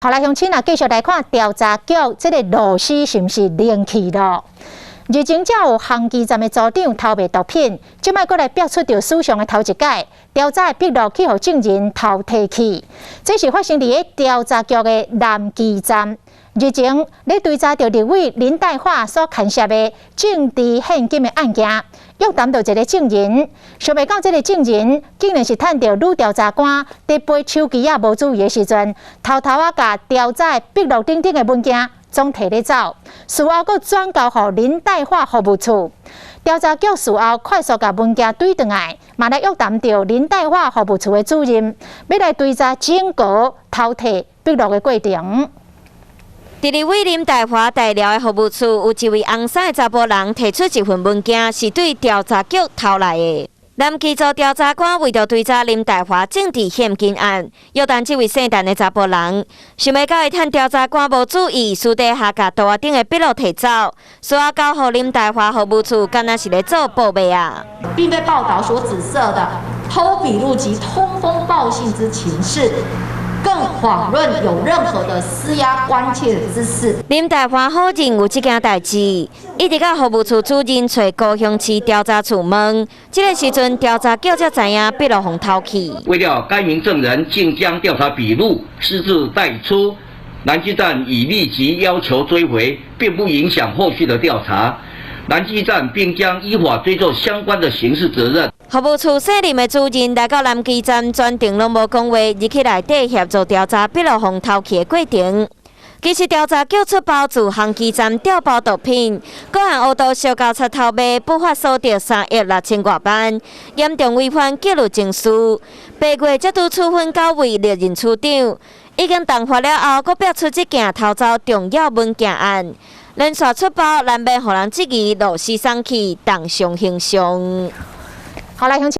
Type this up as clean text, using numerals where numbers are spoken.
好来，乡亲啊，继续来看调查局这个螺丝是不是灵去了？日前才有航机站的组长偷卖毒品，即摆过来爆出着史上的头一届，调查笔录去互证人偷摕去。这是发生伫调查局的南机站。日前咧追查着立委林岱华所牵涉的政治现金的案件，约谈到一个证人，想袂到这个证人竟然是趁着女调查官伫背手机啊无注意的时阵，偷偷啊甲调查笔录等等的文件总摕咧走，事后佫转交予林岱华服务处。调查局事后快速甲文件对转来，嘛来约谈到林岱华服务处的主任，要来追查整个偷摕笔录的过程。伫立委林岱华代表的服务处有一位红衫的查甫人提出一份文件，是对调查局偷来的。南基组调查官为着追查林岱华政治现金案，约谈这位姓陈的查甫人，想要到会趁调查官无注意，私底下甲桌顶的笔录摕走，随后交予林岱华服务处，敢若是咧做报备啊，并被报道所指涉的偷笔录及通风报信之情事。更遑论有任何的施压关切之事。林岱华否认有这件代志，一直到服务处主任找高雄市调查处问，这个时阵调查局才知影笔录互偷去。为了该名证人竟将调查笔录私自带出，南基站已立即要求追回，并不影响后续的调查。南基站并将依法追究相关的刑事责任。服务处卸任的主任来到南基站，全程拢无讲话，入去内底协助调查笔录互偷去的过程。其实调查局出包自航机站调包毒品，各项乌道小交叉偷卖，不法所得3亿6千多万，严重违反纪律情事。8月才拄处分9位历任处长，已经动发了后，阁爆出这件偷走重要文件案，连续出包难免互人质疑螺丝送去，动上形象。好来，乡亲。